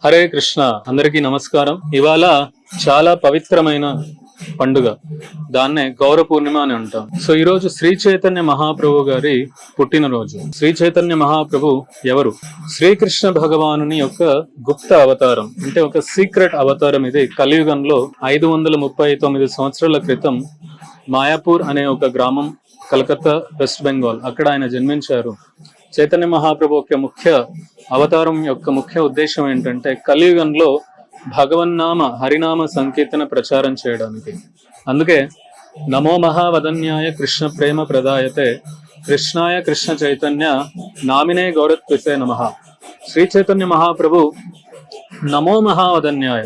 హరే కృష్ణ. అందరికీ నమస్కారం. ఇవాళ చాలా పవిత్రమైన పండుగ, దాన్నే గౌర పూర్ణిమ అని అంటాం. సో ఈ రోజు శ్రీ చైతన్య మహాప్రభు గారి పుట్టినరోజు. శ్రీ చైతన్య మహాప్రభు ఎవరు? శ్రీకృష్ణ భగవానుని యొక్క గుప్త అవతారం, అంటే ఒక సీక్రెట్ అవతారం. ఇది కలియుగంలో 539 సంవత్సరాల క్రితం మాయాపూర్ అనే ఒక గ్రామం, కలకత్తా, వెస్ట్ బెంగాల్, అక్కడ ఆయన జన్మించారు. చైతన్య మహాప్రభు యొక్క ముఖ్య అవతారం యొక్క ముఖ్య ఉద్దేశం ఏంటంటే కలియుగంలో భగవన్నామ హరినామ సంకీర్తన ప్రచారం చేయడానికి. అందుకే నమో మహావదన్యాయ కృష్ణ ప్రేమ ప్రదాయతే కృష్ణాయ కృష్ణ చైతన్య నామినే గౌరత్విసే నమః. శ్రీ చైతన్య మహాప్రభు నమో మహావదన్యాయ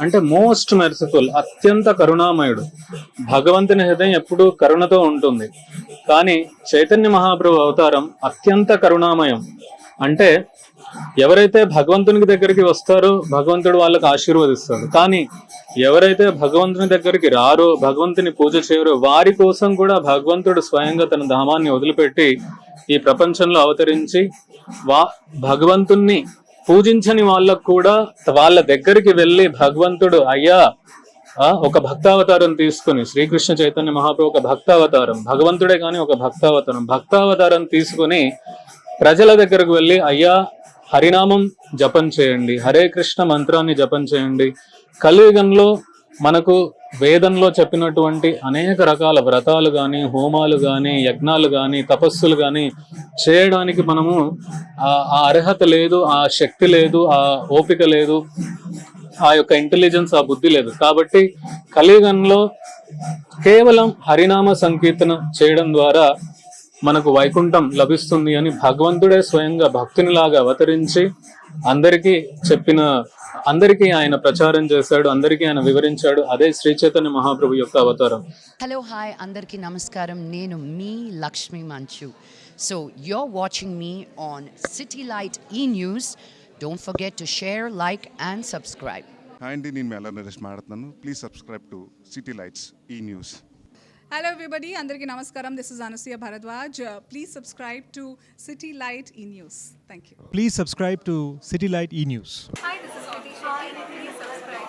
అంటే మోస్ట్ మెర్సిఫుల్, అత్యంత కరుణామయుడు. భగవంతుని హృదయం ఎప్పుడూ కరుణతో ఉంటుంది. కానీ చైతన్య మహాప్రభు అవతారం అత్యంత కరుణామయం. అంటే ఎవరైతే భగవంతునికి దగ్గరికి వస్తారో భగవంతుడు వాళ్ళకి ఆశీర్వదిస్తాడు. కానీ ఎవరైతే భగవంతుని దగ్గరికి రారో, భగవంతుని పూజ చేయరో, వారి కోసం కూడా భగవంతుడు స్వయంగా తన ధామాన్ని వదిలిపెట్టి ఈ ప్రపంచంలో అవతరించి భగవంతుణ్ణి పూజించని వాళ్ళకు కూడా వాళ్ళ దగ్గరికి వెళ్ళి భగవంతుడు అయ్యా ఒక భక్తావతారం తీసుకుని, శ్రీకృష్ణ చైతన్య మహాప్రభు ఒక భక్తావతారం, భగవంతుడే కానీ ఒక భక్తావతారం తీసుకుని ప్రజల దగ్గరకు వెళ్ళి అయ్యా హరినామం జపం చేయండి, హరే కృష్ణ మంత్రాన్ని జపం చేయండి. కలియుగంలో మనకు వేదంలో చెప్పినటువంటి అనేక రకాల వ్రతాలు కానీ, హోమాలు కానీ, యజ్ఞాలు కానీ, తపస్సులు కానీ చేయడానికి మనము ఆ అర్హత లేదు, ఆ శక్తి లేదు, ఆ ఓపిక లేదు, ఆ యొక్క ఇంటెలిజెన్స్, ఆ బుద్ధి లేదు. కాబట్టి కలియుగంలో కేవలం హరినామ సంకీర్తన చేయడం ద్వారా మనకు వైకుంఠం లభిస్తుంది అని భగవంతుడే స్వయంగా భక్తునిలాగా అవతరించి అందరికీ ఆయన ప్రచారం చేశాడు, అందరికీ ఆయన వివరించాడు. అదే శ్రీ చైతన్య మహాప్రభు యొక్క అవతారం. హలో, హాయ్, అందరికీ నమస్కారం. నేను మీ లక్ష్మీ మంచు. So you're watching me on City Light E-News. Don't forget to share, like and subscribe. Hi అండి, నేను మేళ నరేష్ మాట్లాడుతున్నాను. Please subscribe to City Lights E news. Hello everybody, Andarki Namaskaram. This is Anasuya Bharadwaj. Please subscribe to City Light E-News. Thank you. Please subscribe to City Light E-News. Hi, this is Katisha. Please subscribe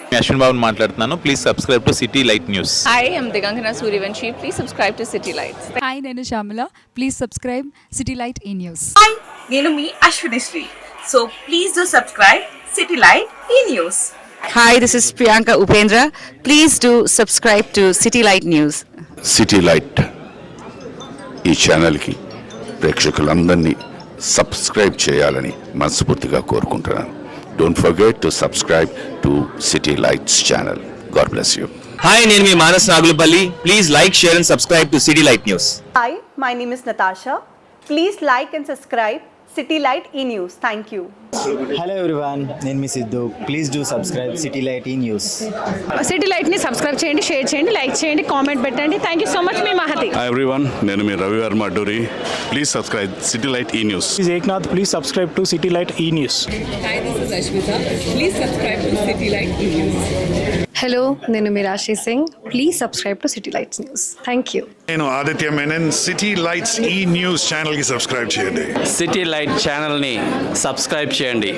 to Ashwin Babu మాట్లాడుతున్నాను. Please subscribe to City Light News. Hi, I'm Digangana Suryavanshi. Please subscribe to City Lights. Hi, నేను Shamila. Please subscribe City Light E-News. Hi, నేను మీ Ashwini Sri. So please do subscribe City Light E-News. Hi, this is Priyanka Upendra. Please do subscribe to City Light News. City Light ఈ ఛానల్కి ప్రేక్షకులందరినీ subscribe చేయాలని మనస్ఫూర్తిగా కోరుకుంటున్నాను. Don't forget to subscribe to City Lights channel. God bless you. Hi, నేను మీ Manas Nagulapalli. Please like, share and subscribe to City Light News. Hi, my name is Natasha. Please like and subscribe City Light E News. Thank you. Hello everyone, నేను మీ Siddhu. Please do subscribe City Light E News. City లైట్ని subscribe చేయండి, share చేయండి, like చేయండి, comment పెట్టండి. Thank you so much. మీ Mahathi. Hi everyone, నేను మీ Ravivarma Adduri. Please subscribe City Light E News. This is Eknath. Please subscribe to City Light E News. Hi, this is Ashmita. Please subscribe to City Light E News. Hello నేను మీరాశి Singh. Please subscribe to City Lights News. Thank you. నేను Aditya Menon. City Lights E News ఛానల్కి subscribe చేయండి. City Light ఛానల్ని subscribe చేయండి.